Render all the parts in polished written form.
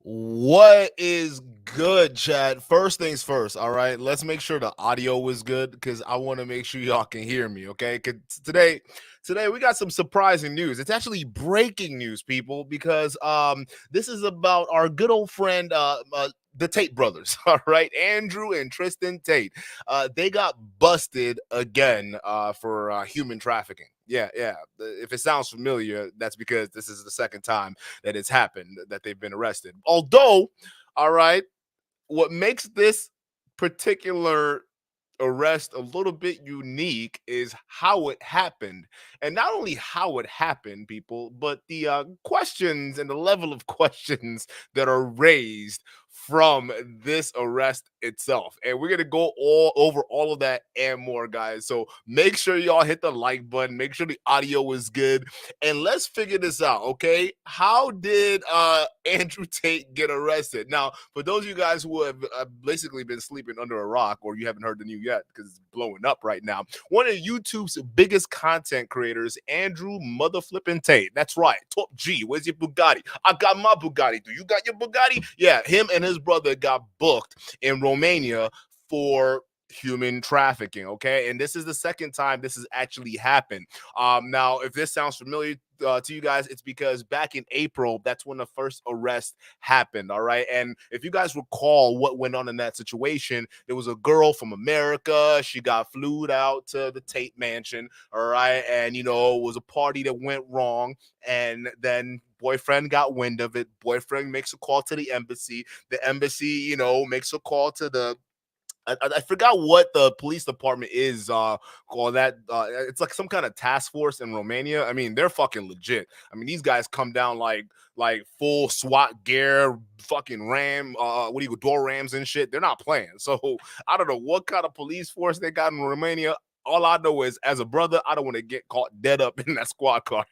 What is good, chat? First things first, all right? Let's make sure the audio is good because I want to make sure y'all can hear me, okay? 'Cause today we got some surprising news. It's actually breaking news, people, because this is about our good old friend the Tate brothers, all right? Andrew and Tristan Tate. They got busted again for human trafficking. Yeah. If it sounds familiar, that's because this is the second time that it's happened that they've been arrested. Although, all right, what makes this particular arrest a little bit unique is how it happened. And not only how it happened, people, but the questions and the level of questions that are raised from this arrest itself. And we're going to go all over all of that and more, guys. So make sure y'all hit the like button, make sure the audio is good, and let's figure this out, okay? How did Andrew Tate get arrested? Now, for those of you guys who have basically been sleeping under a rock, or you haven't heard the news yet because it's blowing up right now, one of YouTube's biggest content creators, Andrew Motherflippin' Tate. That's right. Top G, where's your Bugatti? I got my Bugatti. Do you got your Bugatti? Yeah, him and his brother got booked in Romania for human trafficking. Okay, and this is the second time this has actually happened. Now, if this sounds familiar to you guys, it's because back in April, that's when the first arrest happened. All right, and if you guys recall what went on in that situation, there was a girl from America. She got flued out to the Tate mansion. All right, and it was a party that went wrong, and then boyfriend got wind of it. Boyfriend makes a call to the embassy. The embassy, makes a call to the I forgot what the police department is called that. It's like some kind of task force in Romania. I mean, they're fucking legit. I mean, these guys come down like full SWAT gear, fucking door rams and shit. They're not playing. So I don't know what kind of police force they got in Romania. All I know is, as a brother, I don't want to get caught dead up in that squad car.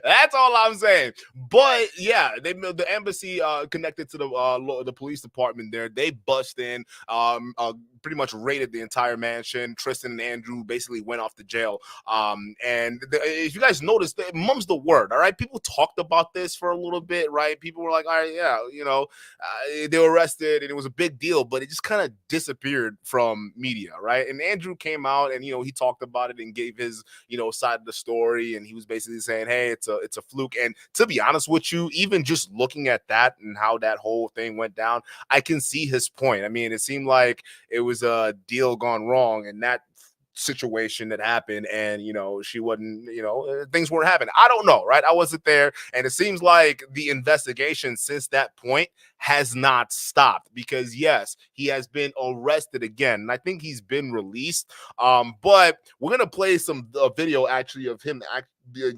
That's all I'm saying. But yeah, the embassy connected to the police department there. They bust in, pretty much raided the entire mansion. Tristan and Andrew basically went off to jail. And if you guys noticed, mum's the word. All right, people talked about this for a little bit, right? People were like, all right, yeah, they were arrested and it was a big deal, but it just kind of disappeared from media, right? And Andrew came out and he talked about it and gave his side of the story, and he was basically saying, hey, it's a fluke. And to be honest with you, even just looking at that and how that whole thing went down, I can see his point. I mean, it seemed like it was a deal gone wrong, and that situation that happened, and she wasn't, things weren't happening. I don't know, right? I wasn't there, and it seems like the investigation since that point has not stopped, because yes, he has been arrested again, and I think he's been released. But we're gonna play some video actually of him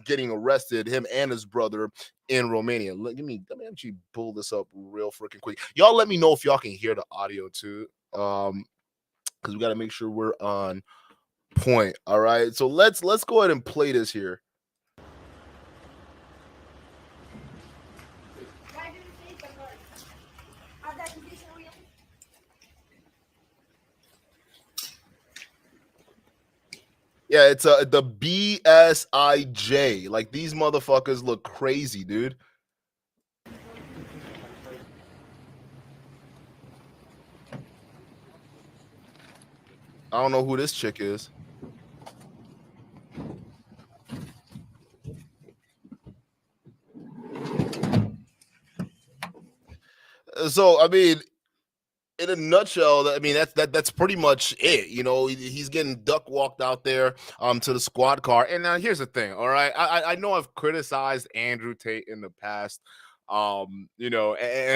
getting arrested, him and his brother in Romania. Let me actually pull this up real freaking quick. Y'all let me know if y'all can hear the audio too, because we got to make sure we're on point. All right, so let's go ahead and play this here. Yeah, it's the BSIJ. Like, these motherfuckers look crazy, dude. I don't know who this chick is. So, I mean, in a nutshell, I mean, that's pretty much it. He's getting duck walked out there to the squad car. And now here's the thing, all right. I know I've criticized Andrew Tate in the past. And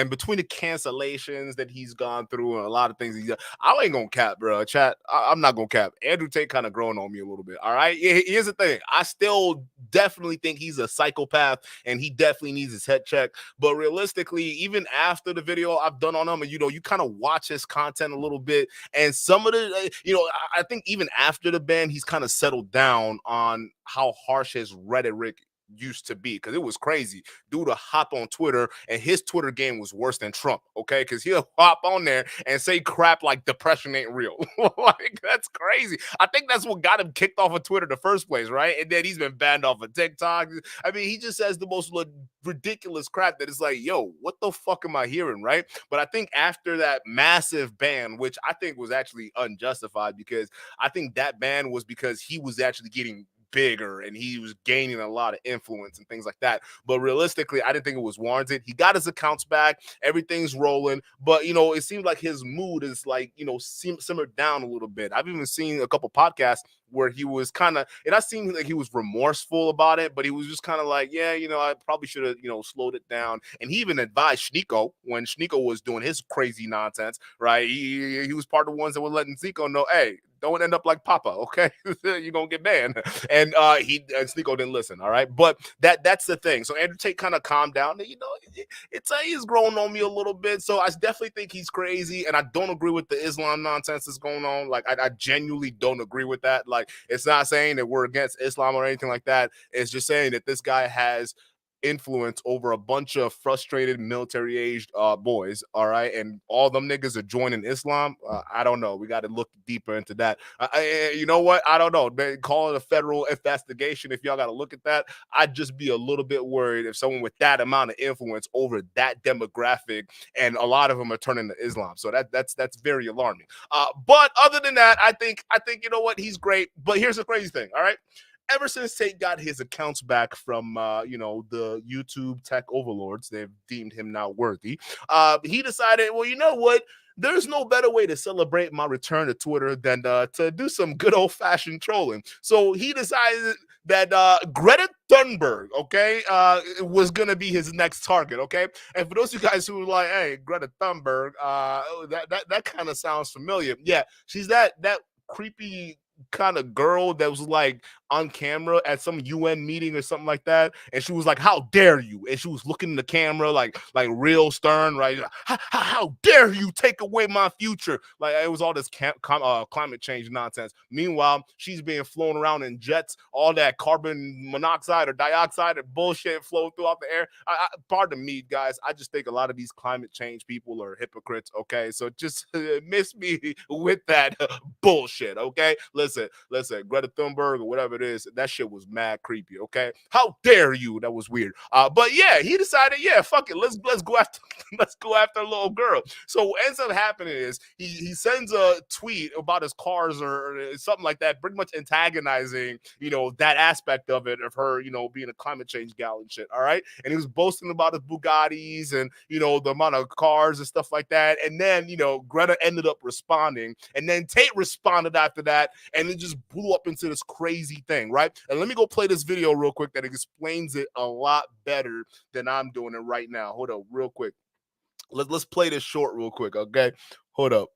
between the cancellations that he's gone through and a lot of things he's done, I ain't gonna cap, bro. Chat, I'm not gonna cap. Andrew Tate kind of growing on me a little bit. All right. Here's the thing. I still definitely think he's a psychopath and he definitely needs his head checked. But realistically, even after the video I've done on him, and you kind of watch his content a little bit, and some of the, I think even after the ban, he's kind of settled down on how harsh his rhetoric used to be, because it was crazy. Dude to hop on Twitter, and his Twitter game was worse than Trump, okay? Because he'll hop on there and say crap like depression ain't real. Like, that's crazy. I think that's what got him kicked off of Twitter in the first place, right? And then he's been banned off of TikTok. I mean, he just says the most ridiculous crap that is like, yo, what the fuck am I hearing, right? But I think after that massive ban, which I think was actually unjustified, because I think that ban was because he was actually getting bigger and he was gaining a lot of influence and things like that. But realistically, I didn't think it was warranted. He got his accounts back, everything's rolling, but it seems like his mood is like, simmered down a little bit. I've even seen a couple podcasts where he was kind of, and I seemed like he was remorseful about it, but he was just kind of like, yeah, I probably should have, slowed it down. And he even advised Sneeko when Sneeko was doing his crazy nonsense, right? He was part of the ones that were letting Sneeko know, hey, don't end up like Papa, okay? You're gonna get banned. And Sneeko didn't listen, all right? But that's the thing. So Andrew Tate kind of calmed down. And, it's he's growing on me a little bit. So I definitely think he's crazy, and I don't agree with the Islam nonsense that's going on. Like, I genuinely don't agree with that. Like, it's not saying that we're against Islam or anything like that. It's just saying that this guy has influence over a bunch of frustrated military-aged boys, all right, and all them niggas are joining Islam. I don't know. We got to look deeper into that. You know what? I don't know. They call it a federal investigation. If y'all got to look at that, I'd just be a little bit worried if someone with that amount of influence over that demographic, and a lot of them are turning to Islam. So that's very alarming. But other than that, I think you know what? He's great. But here's the crazy thing. All right. Ever since Tate got his accounts back from, the YouTube tech overlords, they've deemed him now worthy. He decided, well, you know what? There's no better way to celebrate my return to Twitter than to do some good old-fashioned trolling. So he decided that Greta Thunberg, okay, was going to be his next target, okay? And for those of you guys who are like, hey, Greta Thunberg, that kind of sounds familiar. Yeah, she's that creepy kind of girl that was like on camera at some UN meeting or something like that, and she was like, "How dare you?" And she was looking in the camera like real stern, right? How dare you take away my future? Like, it was all this climate change nonsense. Meanwhile, she's being flown around in jets, all that carbon monoxide or dioxide and bullshit flowing throughout the air. Pardon me, guys. I just think a lot of these climate change people are hypocrites. Okay, so just miss me with that bullshit. Okay, listen, Greta Thunberg or whatever it is, that shit was mad creepy. Okay, how dare you? That was weird. But yeah, he decided, yeah, fuck it, let's go after let's go after a little girl. So what ends up happening is he sends a tweet about his cars or something like that, pretty much antagonizing that aspect of it, of her being a climate change gal and shit. All right, and he was boasting about his Bugattis and the amount of cars and stuff like that. And then Greta ended up responding, and then Tate responded after that, and it just blew up into this crazy thing, right? And let me go play this video real quick that explains it a lot better than I'm doing it right now. Hold up real quick. Let's play this short real quick, okay? Hold up.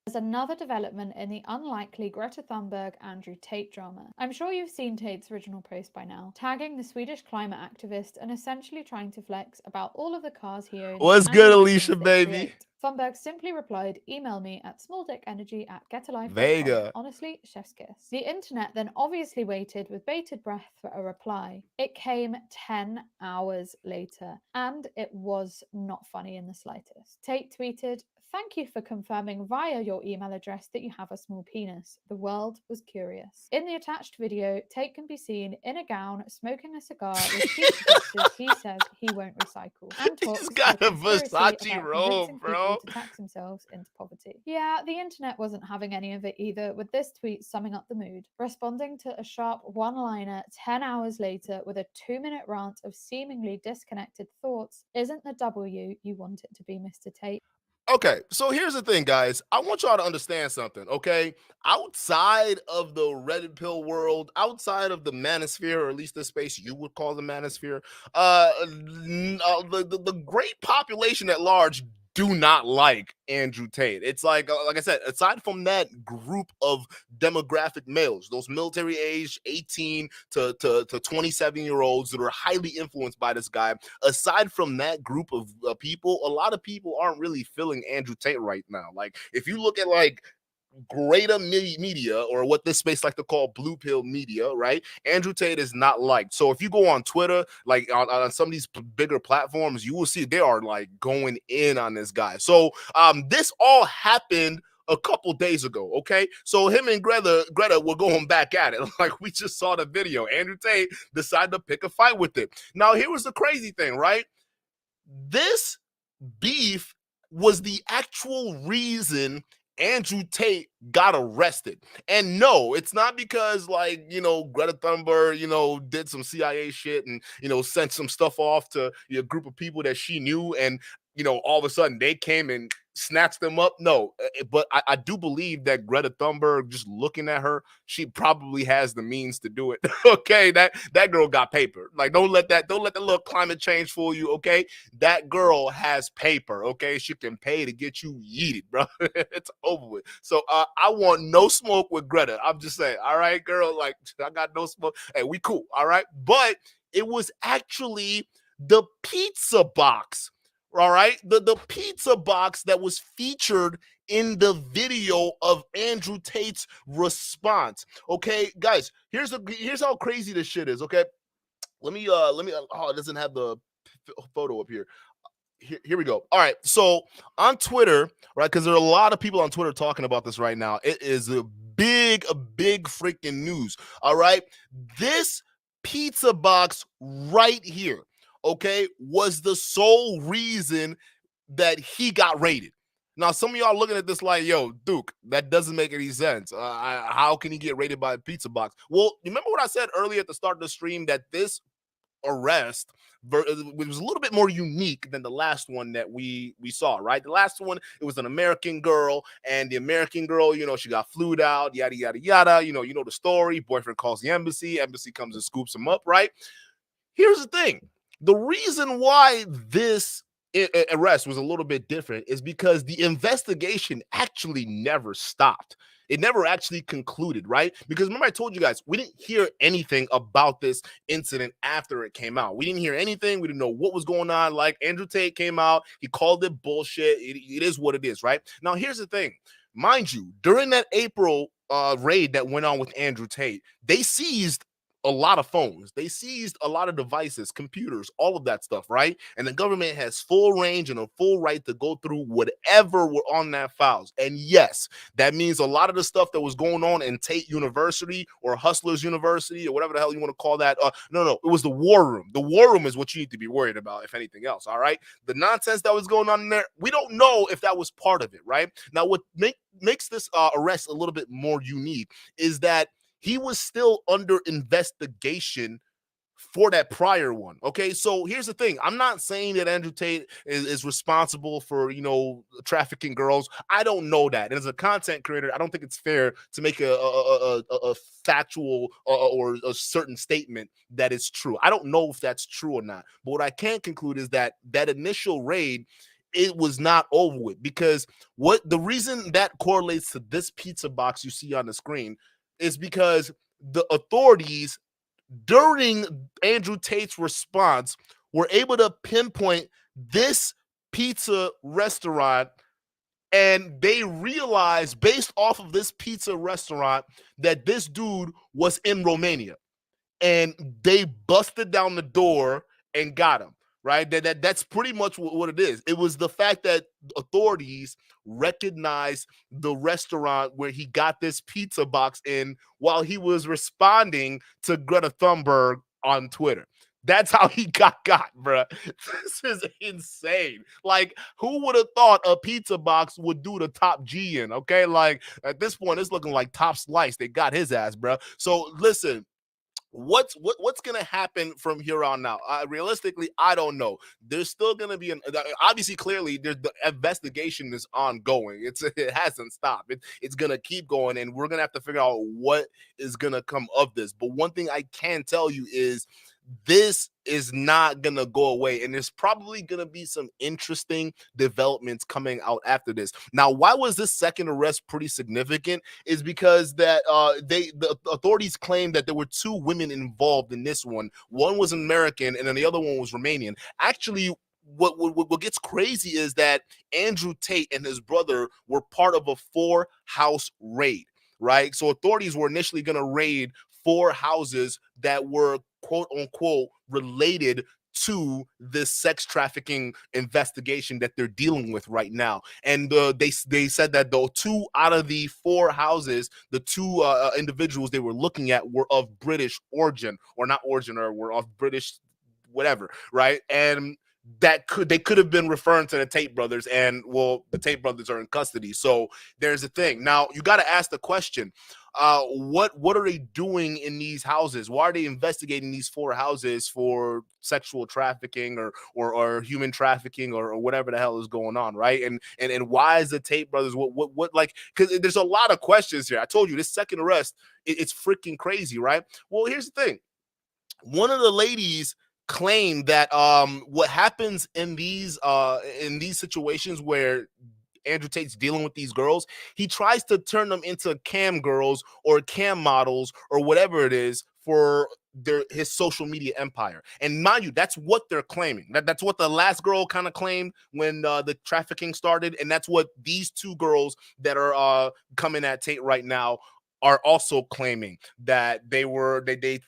There's another development in the unlikely Greta Thunberg Andrew Tate drama. I'm sure you've seen Tate's original post by now, tagging the Swedish climate activist and essentially trying to flex about all of the cars he owns. What's good, Alicia, baby? Thunberg simply replied, email me at smalldickenergy@getalife.com. Vega. Honestly, chef's kiss. The internet then obviously waited with bated breath for a reply. It came 10 hours later, and it was not funny in the slightest. Tate tweeted, thank you for confirming via your email address that you have a small penis. The world was curious. In the attached video, Tate can be seen in a gown, smoking a cigar with pizza boxes he says he won't recycle. And talks He's got a Versace about robe, bro. to tax themselves into poverty. Yeah, the internet wasn't having any of it either, with this tweet summing up the mood. Responding to a sharp one-liner 10 hours later with a 2-minute rant of seemingly disconnected thoughts isn't the W you want it to be, Mr. Tate. Okay, so here's the thing, guys. I want y'all to understand something, okay? Outside of the Reddit pill world, outside of the manosphere, or at least the space you would call the manosphere, the great population at large do not like Andrew Tate. It's like I said, aside from that group of demographic males, those military age 18 to 27-year-olds that are highly influenced by this guy, aside from that group of people, a lot of people aren't really feeling Andrew Tate right now. Like, if you look at like Greta Media, or what this space like to call blue pill media, right? Andrew Tate is not liked. So if you go on Twitter, like on some of these bigger platforms, you will see they are like going in on this guy. So this all happened a couple days ago. Okay, so him and Greta were going back at it. Like we just saw the video. Andrew Tate decided to pick a fight with it. Now here was the crazy thing, right? This beef was the actual reason Andrew Tate got arrested. And no, it's not because, like, Greta Thunberg, did some CIA shit and, sent some stuff off to a group of people that she knew. And, all of a sudden they came and snatched them up. No, but I do believe that Greta Thunberg, just looking at her, she probably has the means to do it. Okay, that girl got paper. Like, don't let that little climate change fool you. Okay, that girl has paper. Okay, she can pay to get you yeeted, bro. It's over with. So I want no smoke with Greta. I'm just saying, all right, girl. Like, I got no smoke. Hey, we cool, all right. But it was actually the pizza box. All right, the pizza box that was featured in the video of Andrew Tate's response. Okay, guys, here's how crazy this shit is. Okay, let me oh, it doesn't have the photo up here. Here we go. All right, so on Twitter, right, because there are a lot of people on Twitter talking about this right now. It is a big freaking news. All right, this pizza box right here, okay, was the sole reason that he got raided. Now, some of y'all looking at this like, yo, Duke, that doesn't make any sense. How can he get raided by a pizza box? Well, remember what I said earlier at the start of the stream, that this arrest was a little bit more unique than the last one that we saw, right? The last one, it was an American girl, and the American girl, she got flued out, yada yada yada. You know the story. Boyfriend calls the embassy comes and scoops him up, right? Here's the thing. The reason why this arrest was a little bit different is because the investigation actually never stopped. It never actually concluded, right? Because remember I told you guys, we didn't hear anything about this incident after it came out. We didn't hear anything. We didn't know what was going on. Like, Andrew Tate came out. He called it bullshit. It is what it is, right? Now, here's the thing. Mind you, during that April raid that went on with Andrew Tate, they seized a lot of phones. They seized a lot of devices, computers, all of that stuff, right? And the government has full range and a full right to go through whatever were on that files. And yes, that means a lot of the stuff that was going on in Tate University or Hustlers University or whatever the hell you want to call that. No, it was the war room. The war room is what you need to be worried about, if anything else, all right? The nonsense that was going on in there, we don't know if that was part of it, right? Now, what makes this arrest a little bit more unique is that he was still under investigation for that prior one. Okay, so here's the thing. I'm not saying that Andrew Tate is responsible for, trafficking girls. I don't know that. And as a content creator, I don't think it's fair to make a factual or a certain statement that is true. I don't know if that's true or not. But what I can conclude is that initial raid, it was not over with, because the reason that correlates to this pizza box you see on the screen is because the authorities during Andrew Tate's response were able to pinpoint this pizza restaurant, and they realized based off of this pizza restaurant that this dude was in Romania, and they busted down the door and got him. Right, that's pretty much what it is. It was the fact that authorities recognized the restaurant where he got this pizza box in while he was responding to Greta Thunberg on Twitter. That's how he got, bro. This is insane. Like, who would have thought a pizza box would do the top G in? Okay, like at this point, it's looking like Top Slice. They got his ass, bro. So listen. What's gonna happen from here on out? Realistically, I don't know. There's still gonna be obviously, clearly, the investigation is ongoing. It hasn't stopped. It's gonna keep going, and we're gonna have to figure out what is gonna come of this. But one thing I can tell you is this is not gonna go away, and there's probably gonna be some interesting developments coming out after this. Now, why was this second arrest pretty significant? Is because that the authorities claimed that there were two women involved in this one. One was American, and then the other one was Romanian. Actually, what gets crazy is that Andrew Tate and his brother were part of a 4-house raid, right? So authorities were initially going to raid 4 houses that were quote unquote related to this sex trafficking investigation that they're dealing with right now. And they said that the 2 out of the 4 houses, the 2 individuals they were looking at were of British origin, or not origin, or were of British whatever, right? And they could have been referring to the Tate brothers, and well, the Tate brothers are in custody. So there's a thing. Now you got to ask the question: what are they doing in these houses? Why are they investigating these 4 houses for sexual trafficking or human trafficking or whatever the hell is going on, right? And why is the Tate brothers what like? Because there's a lot of questions here. I told you this second arrest, it's freaking crazy, right? Well, here's the thing. One of the ladies claimed that what happens in these situations where Andrew Tate's dealing with these girls, he tries to turn them into cam girls or cam models or whatever it is for his social media empire. And mind you, that's what they're claiming. That's what the last girl kind of claimed when the trafficking started, and that's what these 2 girls that are coming at Tate right now are also claiming, that they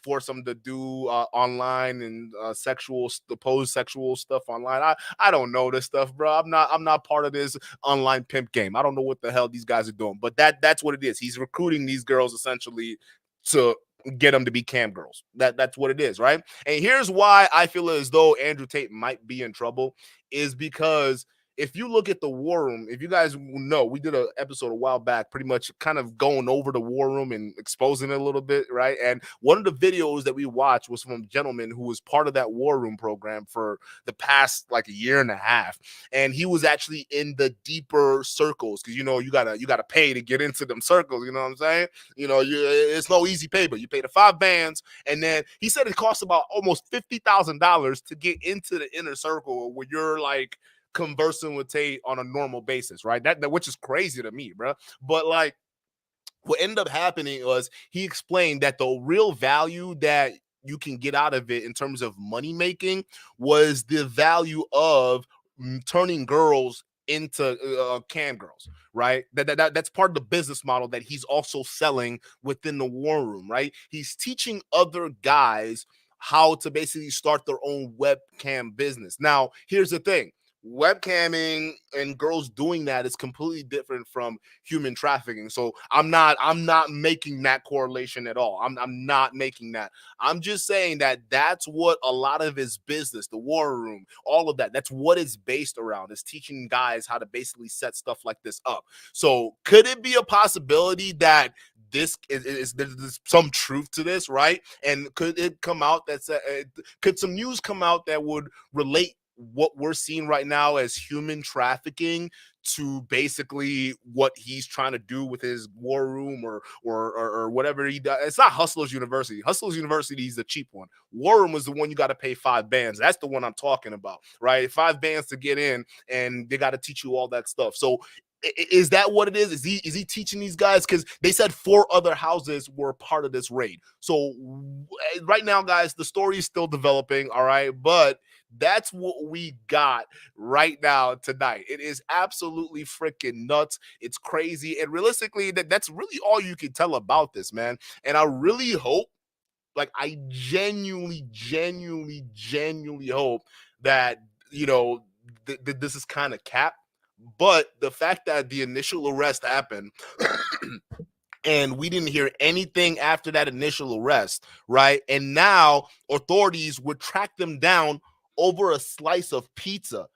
forced them to do online and supposed sexual stuff online. I don't know this stuff, bro. I'm not part of this online pimp game. I don't know what the hell these guys are doing, but that's what it is. He's recruiting these girls essentially to get them to be cam girls. That's what it is, right? And here's why I feel as though Andrew Tate might be in trouble, is because if you look at the War Room, if you guys know, we did an episode a while back, pretty much kind of going over the War Room and exposing it a little bit, right? And one of the videos that we watched was from a gentleman who was part of that War Room program for the past like a year and a half, and he was actually in the deeper circles, because you gotta pay to get into them circles. You know what I'm saying? It's no easy pay, but you pay the 5 bands, and then he said it costs about almost $50,000 to get into the inner circle where you're like conversing with Tate on a normal basis, right? That which is crazy to me, bro. But like, what ended up happening was he explained that the real value that you can get out of it in terms of money making was the value of turning girls into cam girls, right? That's part of the business model that he's also selling within the War Room, right? He's teaching other guys how to basically start their own webcam business. Now, here's the thing. Webcamming and girls doing that is completely different from human trafficking. So I'm not making that correlation at all. I'm not making that. I'm just saying that that's what a lot of his business, the War Room, all of that, that's what it's based around, is teaching guys how to basically set stuff like this up. So could it be a possibility that this is there's some truth to this, right? And could it come out could some news come out that would relate what we're seeing right now as human trafficking to basically what he's trying to do with his War Room or whatever he does? It's not Hustlers University. Hustlers University is the cheap one. War Room is the one you got to pay 5 bands. That's the one I'm talking about, right? 5 bands to get in, and they got to teach you all that stuff. So is that what it is? Is he teaching these guys? Because they said 4 other houses were part of this raid. So right now, guys, the story is still developing, all right? But that's what we got right now tonight. It is absolutely freaking nuts. It's crazy. And realistically, that's really all you can tell about this, man. And I really hope, like, I genuinely hope that, this is kind of cap. But the fact that the initial arrest happened and we didn't hear anything after that initial arrest, right? And now authorities would track them down over a slice of pizza.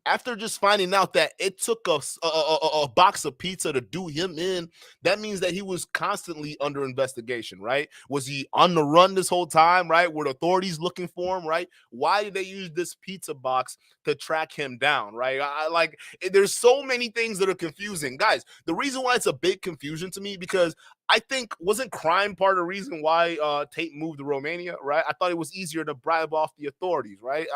After just finding out that it took a box of pizza to do him in, that means that he was constantly under investigation, right? Was he on the run this whole time, right? Were the authorities looking for him, right? Why did they use this pizza box to track him down, right? There's so many things that are confusing. Guys, the reason why it's a big confusion to me, because I think wasn't crime part of the reason why Tate moved to Romania, right? I thought it was easier to bribe off the authorities, right?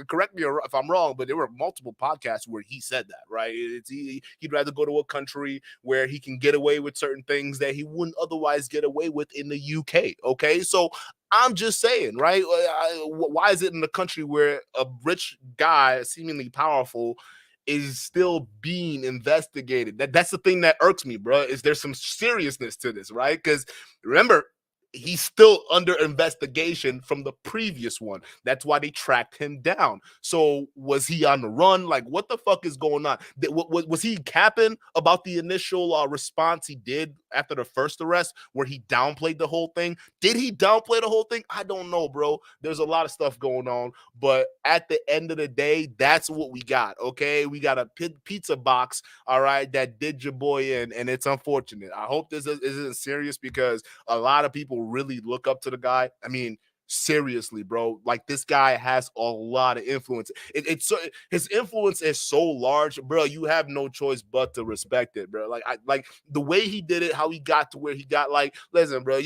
Correct me if I'm wrong, but there were multiple podcasts where he said that, right? He'd rather go to a country where he can get away with certain things that he wouldn't otherwise get away with in the UK. Okay, so I'm just saying, right? Why is it in a country where a rich guy, seemingly powerful, is still being investigated? That's the thing that irks me, bro. Is there some seriousness to this, right? Because remember, he's still under investigation from the previous one. That's why they tracked him down. So was he on the run? Like, what the fuck is going on? Was he capping about the initial response he did after the first arrest, where he downplayed the whole thing? Did he downplay the whole thing? I don't know, bro. There's a lot of stuff going on, but at the end of the day, that's what we got. Okay, we got a pizza box, all right, that did your boy in, and it's unfortunate. I hope this isn't serious, because a lot of people really look up to the guy. I mean, seriously, bro, like, this guy has a lot of influence. It's so, his influence is so large, bro. You have no choice but to respect it, bro. Like, I like the way he did it, how he got to where he got. Like, listen, bro,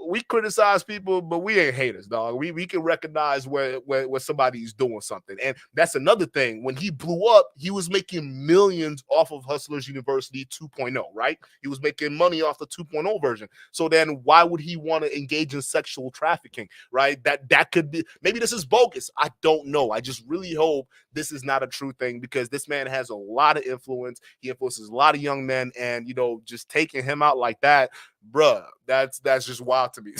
we criticize people, but we ain't haters, dog. We can recognize where somebody's doing something. And that's another thing. When he blew up, he was making millions off of Hustlers University 2.0, right? He was making money off the 2.0 version. So then why would he want to engage in sexual trafficking, right? That could be, maybe this is bogus. I don't know. I just really hope this is not a true thing, because this man has a lot of influence. He influences a lot of young men, and just taking him out like that, bruh, that's just wild to me.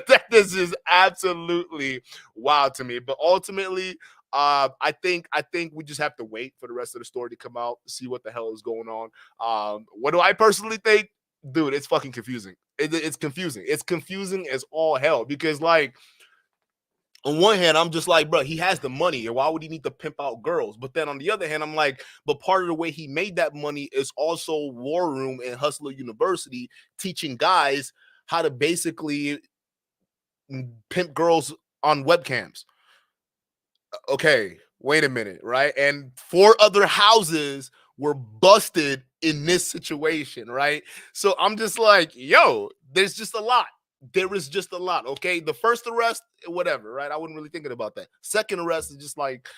That is just absolutely wild to me. But ultimately, I think we just have to wait for the rest of the story to come out, see what the hell is going on. What do I personally think? Dude, it's fucking confusing. It's confusing. It's confusing as all hell, because, like, on one hand, I'm just like, bro, he has the money, and why would he need to pimp out girls? But then on the other hand, I'm like, but part of the way he made that money is also War Room and Hustler University, teaching guys how to basically pimp girls on webcams. Okay, wait a minute, right? And 4 other houses were busted in this situation, right? So I'm just like, yo, there's just a lot. There is just a lot. Okay, the first arrest, whatever, right? I wasn't really thinking about that. Second arrest is just like,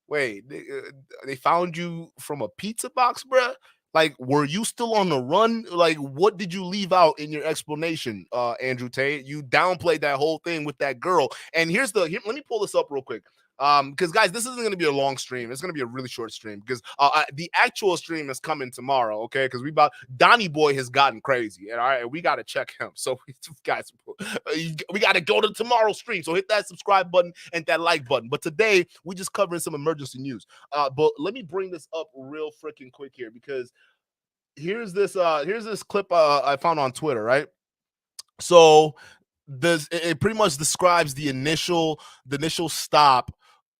wait, they found you from a pizza box, bruh? Like, were you still on the run? Like, what did you leave out in your explanation, Andrew Tate? You downplayed that whole thing with that girl. And let me pull this up real quick. Because, guys, this isn't going to be a long stream. It's going to be a really short stream, because the actual stream is coming tomorrow. Okay, because Donnie Boy has gotten crazy, and all right, we got to check him. So, guys, we got to go to tomorrow's stream. So hit that subscribe button and that like button. But today we just covering some emergency news. But let me bring this up real freaking quick here, because here's this clip I found on Twitter, right? So it pretty much describes the initial stop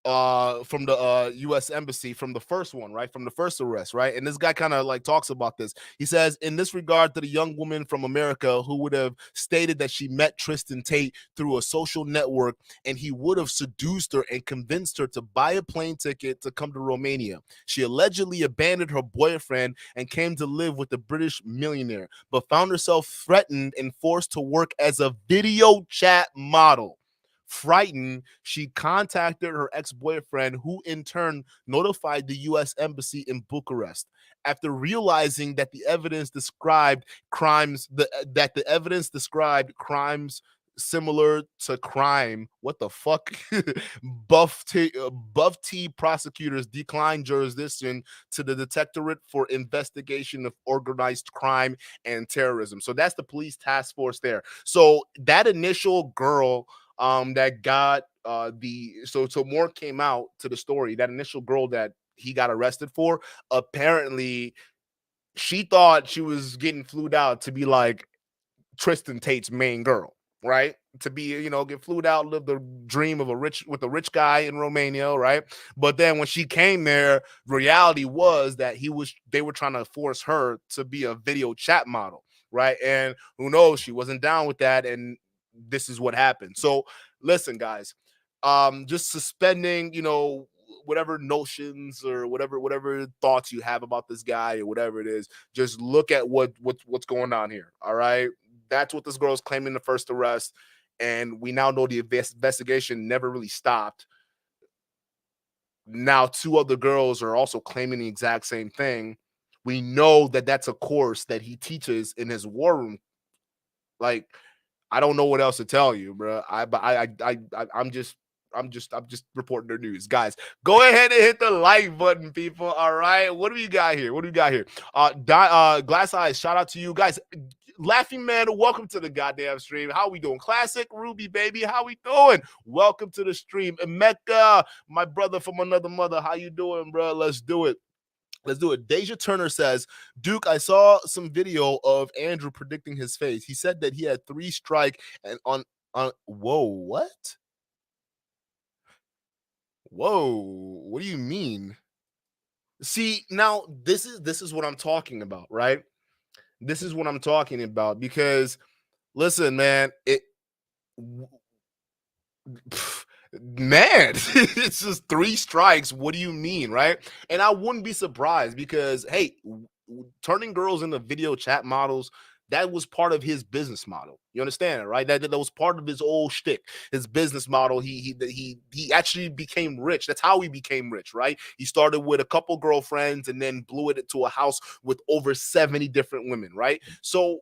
from the US embassy, from the first one, right? From the first arrest, right? And this guy kind of like talks about this. He says, in this regard to the young woman from America who would have stated that she met Tristan Tate through a social network, and he would have seduced her and convinced her to buy a plane ticket to come to Romania. She allegedly abandoned her boyfriend and came to live with a British millionaire, but found herself threatened and forced to work as a video chat model. Frightened, she contacted her ex-boyfriend, who in turn notified the U.S. Embassy in Bucharest. After realizing that the evidence described crimes similar to crime, what the fuck? Buff T prosecutors declined jurisdiction to the Directorate for Investigation of Organized Crime and Terrorism. So that's the police task force there. So that initial girl that got so more came out to the story. That initial girl that he got arrested for, apparently she thought she was getting flued out to be like Tristan Tate's main girl, right? To be, get flued out, live the dream of a rich guy in Romania, right? But then when she came there, reality was that they were trying to force her to be a video chat model, right? And who knows, she wasn't down with that, and this is what happened. So listen, guys, just suspending, whatever notions or whatever thoughts you have about this guy or whatever it is, just look at what's going on here. All right, that's what this girl is claiming the first arrest, and we now know the investigation never really stopped. Now, two other girls are also claiming the exact same thing. We know that that's a course that he teaches in his war room. Like, I don't know what else to tell you, bro. I'm just reporting the news, guys. Go ahead and hit the like button, people. All right, what do we got here? What do we got here? Glass Eyes, shout out to you guys. Laughing Man, welcome to the goddamn stream. How we doing? Classic Ruby, baby, how we doing? Welcome to the stream. Emeka, my brother from another mother, how you doing, bro? Let's do it. Let's do it. Deja Turner says, Duke, I saw some video of Andrew predicting his face. He said that he had 3 strike and on whoa, what? Whoa, what do you mean? See, now this is what I'm talking about, right? This is what I'm talking about because listen, man, man, it's just 3 strikes. What do you mean, right? And I wouldn't be surprised because hey, turning girls into video chat models, that was part of his business model. You understand, right? That was part of his old shtick, his business model. He actually became rich. That's how he became rich, right? He started with a couple girlfriends and then blew it to a house with over 70 different women, right? So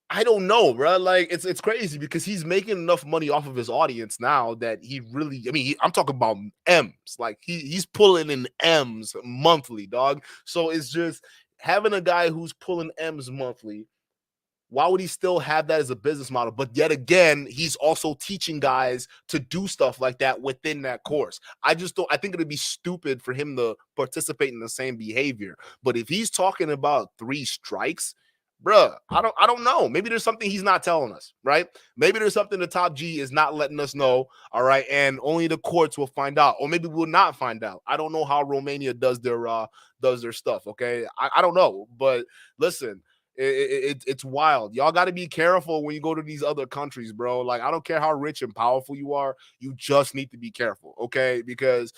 I don't know, bro. Like it's crazy because he's making enough money off of his audience now that he really. I mean, I'm talking about M's. Like he's pulling in M's monthly, dog. So it's just having a guy who's pulling M's monthly. Why would he still have that as a business model? But yet again, he's also teaching guys to do stuff like that within that course. I just don't. I think it'd be stupid for him to participate in the same behavior. But if he's talking about 3 strikes, bruh, I don't know. Maybe there's something he's not telling us, right? Maybe there's something the top G is not letting us know, all right? And only the courts will find out, or maybe we'll not find out. I don't know how Romania does their stuff, okay? I don't know, but listen, it's wild. Y'all got to be careful when you go to these other countries, bro. Like, I don't care how rich and powerful you are, you just need to be careful, okay? Because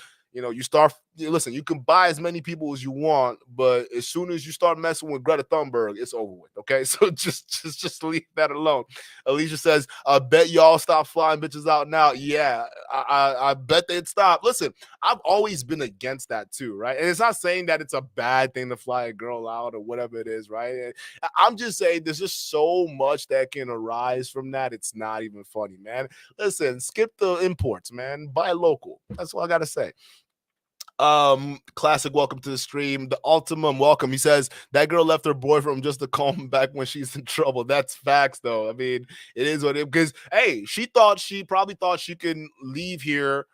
listen, you can buy as many people as you want, but as soon as you start messing with Greta Thunberg, it's over with. Okay. So just leave that alone. Alicia says, I bet y'all stop flying bitches out now. Yeah, I bet they'd stop. Listen, I've always been against that too, right? And it's not saying that it's a bad thing to fly a girl out or whatever it is, right? And I'm just saying there's just so much that can arise from that. It's not even funny, man. Listen, skip the imports, man. Buy local. That's all I gotta say. Classic, welcome to the stream. The ultimum welcome. He says that girl left her boyfriend just to call him back when she's in trouble. That's facts, though. I mean, it is what it, because hey, she probably thought she can leave here,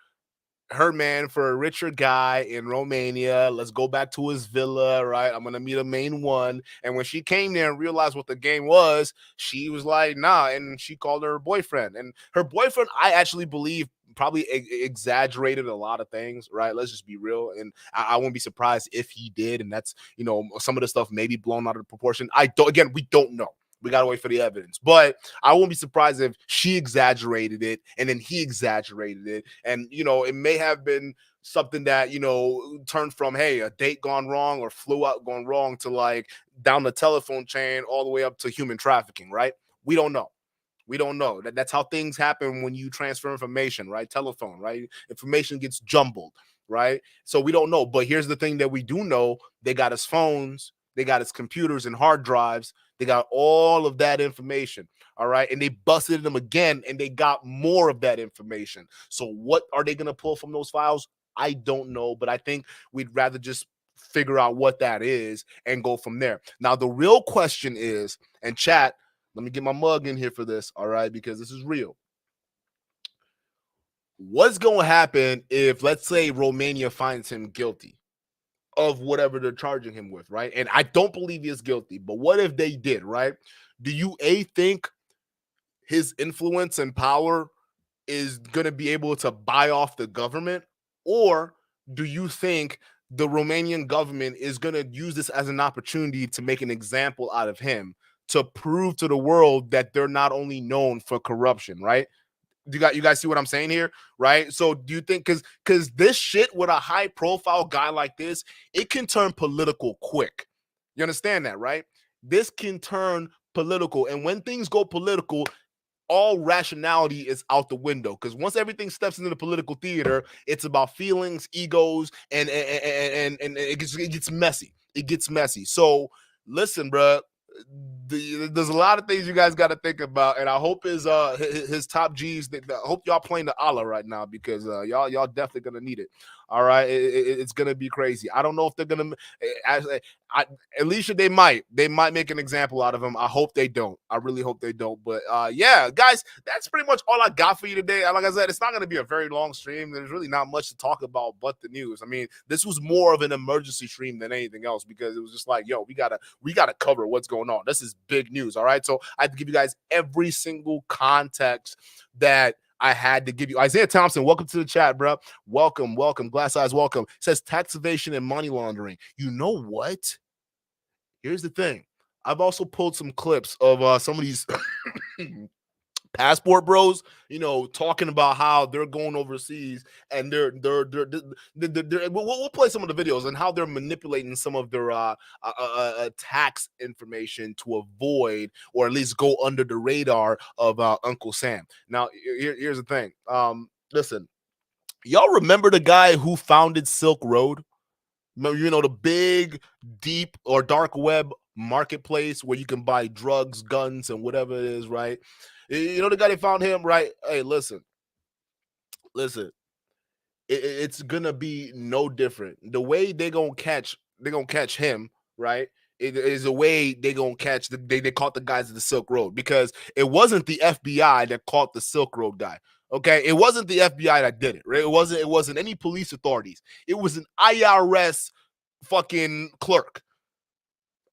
her man, for a richer guy in Romania. Let's go back to his villa, right? I'm gonna meet a main one. And when she came there and realized what the game was, she was like, nah, and she called her boyfriend. And her boyfriend, I actually believe, probably exaggerated a lot of things, right? Let's just be real. And I won't be surprised if he did. And that's, some of the stuff may be blown out of proportion. We don't know. We got to wait for the evidence. But I won't be surprised if she exaggerated it and then he exaggerated it. And, it may have been something that, turned from, hey, a date gone wrong or flew out gone wrong to like down the telephone chain all the way up to human trafficking, right? We don't know. We don't know. That's how things happen when you transfer information, right? Telephone, right? Information gets jumbled, right? So we don't know. But here's the thing that we do know. They got his phones. They got his computers and hard drives. They got all of that information, all right? And they busted them again, and they got more of that information. So what are they going to pull from those files? I don't know, but I think we'd rather just figure out what that is and go from there. Now, the real question is, and chat, let me get my mug in here for this, all right? Because this is real. What's going to happen if, let's say, Romania finds him guilty of whatever they're charging him with, right? And I don't believe he is guilty, but what if they did, right? Do you think his influence and power is going to be able to buy off the government? Or do you think the Romanian government is going to use this as an opportunity to make an example out of him, to prove to the world that they're not only known for corruption, right? You guys see what I'm saying here, right? So do you think because this shit with a high profile guy like this, it can turn political quick. You understand that, right? This can turn political, and when things go political, all rationality is out the window, because once everything steps into the political theater, it's about feelings, egos, and it gets messy. It gets messy. So listen, bro. There's a lot of things you guys got to think about, and I hope his top G's. I hope y'all playing the Allah right now, because y'all definitely gonna need it. All right, it's gonna be crazy. I don't know if they're gonna. At least they might make an example out of him. I hope they don't. I really hope they don't. But yeah, guys, that's pretty much all I got for you today. Like I said, it's not going to be a very long stream. There's really not much to talk about but the news. I mean, this was more of an emergency stream than anything else, because it was just like, yo, we gotta cover what's going on. This is big news. All right, so I have to give you guys every single context that I had to give you. Isaiah Thompson, welcome to the chat, bro. Welcome. Glass eyes, welcome. It says tax evasion and money laundering. You know what? Here's the thing. I've also pulled some clips of some of these passport bros, talking about how they're going overseas, and we'll play some of the videos and how they're manipulating some of their tax information to avoid, or at least go under the radar of Uncle Sam. Now, here's the thing. Listen, y'all remember the guy who founded Silk Road? The big, deep, or dark web marketplace where you can buy drugs, guns, and whatever it is, right? The guy that found him, right? Hey, listen, it's gonna be no different. The way they're gonna catch him, right? It is a way they gonna catch they caught the guys at the Silk Road, because it wasn't the FBI that caught the Silk Road guy. Okay, it wasn't the FBI that did it, right? It wasn't any police authorities. It was an IRS fucking clerk.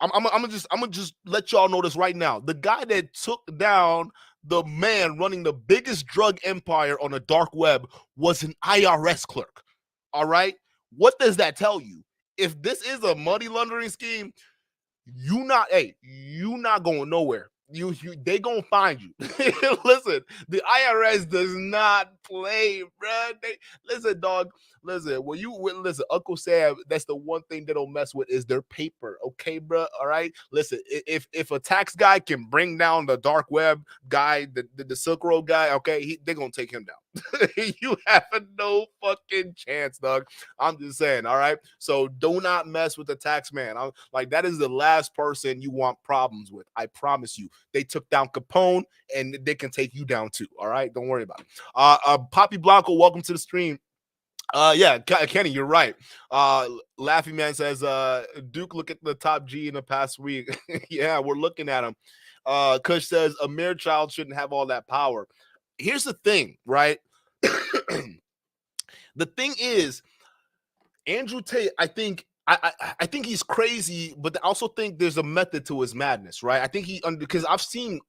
I'm gonna just let y'all know this right now. The guy that took down the man running the biggest drug empire on the dark web was an IRS clerk. All right, what does that tell you? If this is a money laundering scheme, you not going nowhere. They gonna find you. Listen, the IRS does not play, bro. Listen, dog. Listen, listen, Uncle Sam, that's the one thing they don't mess with is their paper. Okay, bro. All right. Listen, if a tax guy can bring down the dark web guy, the Silk Road guy, okay, they're gonna take him down. You have no fucking chance, dog. I'm just saying. All right. So do not mess with the tax man. Like, that is the last person you want problems with. I promise you. They took down Capone, and they can take you down too. All right. Don't worry about it. Poppy Blanco, welcome to the stream. Yeah, Kenny, you're right. Laughing Man says, Duke, look at the top G in the past week. Yeah, we're looking at him. Kush says, a mere child shouldn't have all that power. Here's the thing, right? The thing is, Andrew Tate, I think he's crazy, but I also think there's a method to his madness, right? I think because I've seen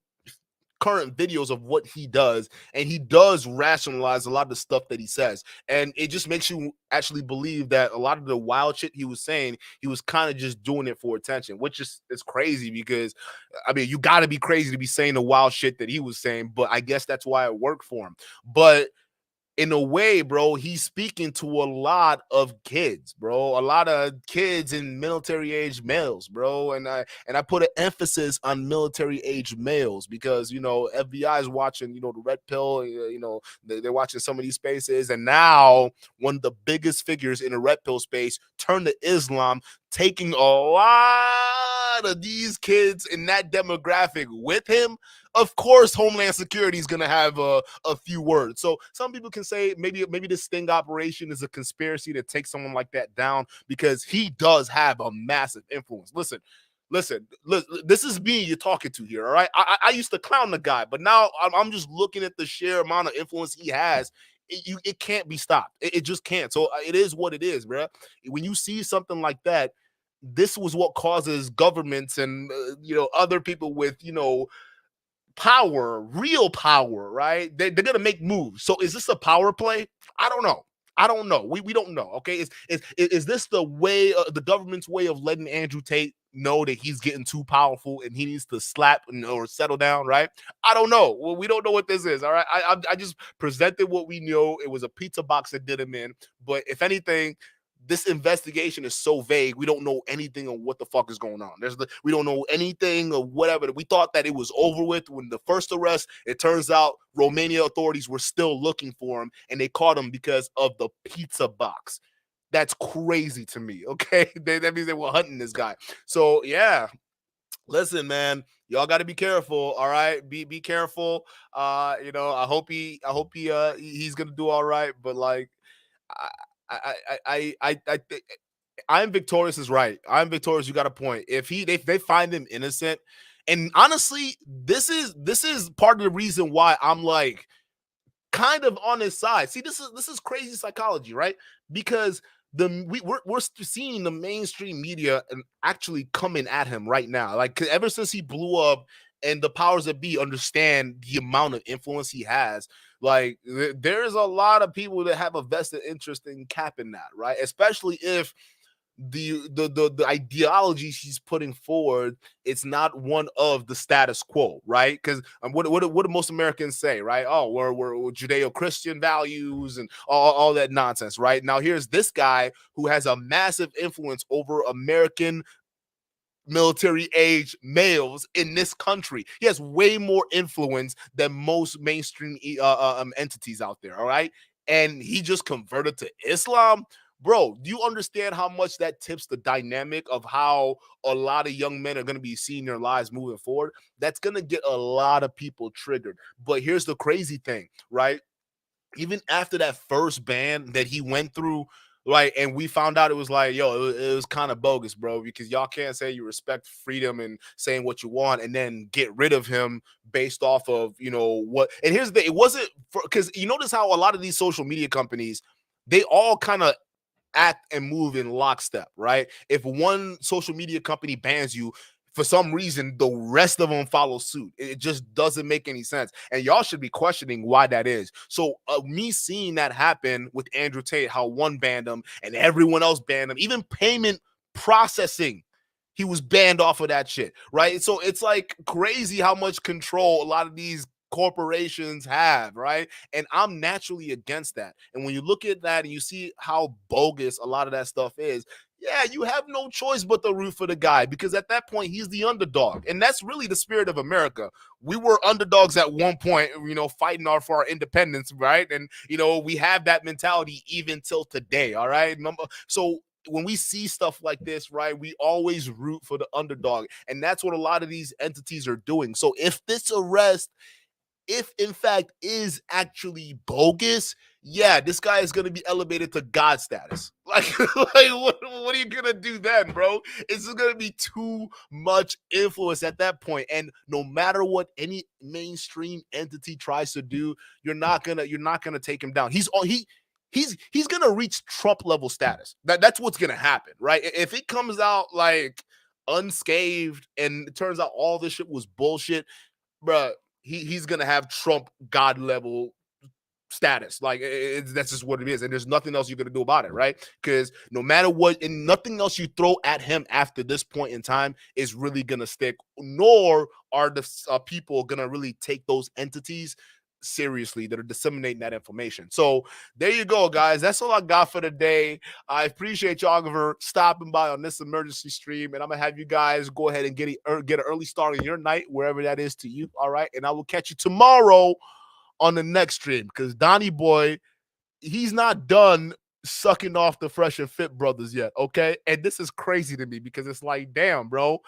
current videos of what he does, and he does rationalize a lot of the stuff that he says, and it just makes you actually believe that a lot of the wild shit he was saying, he was kind of just doing it for attention, which is crazy, because I mean, you got to be crazy to be saying the wild shit that he was saying, but I guess that's why it worked for him. But in a way, bro, he's speaking to a lot of kids, bro. A lot of kids and military age males, bro. And I put an emphasis on military age males, because FBI is watching, the red pill. They're watching some of these spaces, and now one of the biggest figures in the red pill space turned to Islam, taking a lot of these kids in that demographic with him. Of course, Homeland Security is going to have a few words. So some people can say maybe this sting operation is a conspiracy to take someone like that down, because he does have a massive influence. Listen, this is me you're talking to here, all right? I used to clown the guy, but now I'm just looking at the sheer amount of influence he has. It can't be stopped. It just can't. So it is what it is, bro. When you see something like that, this was what causes governments and other people with power, real power, right? They're gonna make moves. So is this a power play? I don't know. I don't know. We don't know. Okay, is this the way, the government's way of letting Andrew Tate know that he's getting too powerful and he needs to slap or settle down? Right? I don't know. Well, we don't know what this is. All right. I just presented what we know. It was a pizza box that did him in. But if anything, this investigation is so vague. We don't know anything of what the fuck is going on. We don't know anything of whatever. We thought that it was over with when the first arrest. It turns out Romania authorities were still looking for him, and they caught him because of the pizza box. That's crazy to me. Okay, that means they were hunting this guy. So yeah, listen, man, y'all got to be careful. All right, be careful. He's gonna do all right. But like, I I think I'm Victorious is right. I'm Victorious. You got a point. If they find him innocent, and honestly, this is part of the reason why I'm like kind of on his side. See, this is crazy psychology, right? Because we're seeing the mainstream media and actually coming at him right now. Like ever since he blew up, and the powers that be understand the amount of influence he has. Like there's a lot of people that have a vested interest in capping that, right? Especially if the ideologies he's putting forward, it's not one of the status quo, right? Because what do most Americans say, right? Oh, we're Judeo-Christian values and all that nonsense, right? Now here's this guy who has a massive influence over American military age males in this country. He has way more influence than most mainstream entities out there. All right. And he just converted to Islam. Bro, do you understand how much that tips the dynamic of how a lot of young men are going to be seeing their lives moving forward? That's going to get a lot of people triggered. But here's the crazy thing, right? Even after that first ban that he went through, right, and we found out it was like, yo, it was kind of bogus, bro, because y'all can't say you respect freedom and saying what you want and then get rid of him based off of, what. And here's the, it wasn't because you notice how a lot of these social media companies, they all kind of act and move in lockstep, right? If one social media company bans you, for some reason, the rest of them follow suit. It just doesn't make any sense. And y'all should be questioning why that is. So me seeing that happen with Andrew Tate, how one banned him and everyone else banned him, even payment processing, he was banned off of that shit, right? So it's like crazy how much control a lot of these corporations have, right? And I'm naturally against that. And when you look at that and you see how bogus a lot of that stuff is, yeah, you have no choice but to root for the guy because at that point he's the underdog. And that's really the spirit of America. We were underdogs at one point, fighting for our independence, right? And we have that mentality even till today, all right? So when we see stuff like this, right, we always root for the underdog. And that's what a lot of these entities are doing. So if this arrest, if in fact is actually bogus, yeah, this guy is going to be elevated to God status. Like, what are you going to do then, bro? It's going to be too much influence at that point. And no matter what any mainstream entity tries to do, you're not going to take him down. He's going to reach Trump level status. That's what's going to happen, right? If it comes out like unscathed and it turns out all this shit was bullshit, bro, he's gonna have Trump God level status. Like that's just what it is, and there's nothing else you're gonna do about it, right? Because no matter what, and nothing else you throw at him after this point in time is really gonna stick. Nor are the people gonna really take those entities seriously that are disseminating that information. So there you go, guys. That's all I got for today. I appreciate y'all for stopping by on this emergency stream, and I'm gonna have you guys go ahead and get an early start in your night, wherever that is to you. All right, and I will catch you tomorrow on the next stream because Donnie Boy, he's not done sucking off the Fresh and Fit brothers yet. Okay, and this is crazy to me because it's like, damn, bro.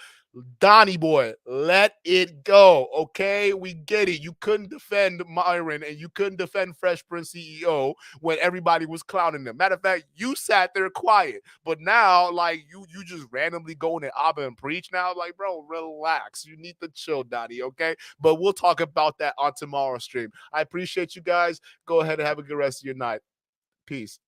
Donnie Boy, let it go. Okay, we get it. You couldn't defend Myron and you couldn't defend Fresh Prince CEO when everybody was clowning them. Matter of fact, you sat there quiet. But now, like you just randomly go in Abba and preach now. Like, bro, relax. You need to chill, Donnie. Okay, but we'll talk about that on tomorrow's stream. I appreciate you guys. Go ahead and have a good rest of your night. Peace.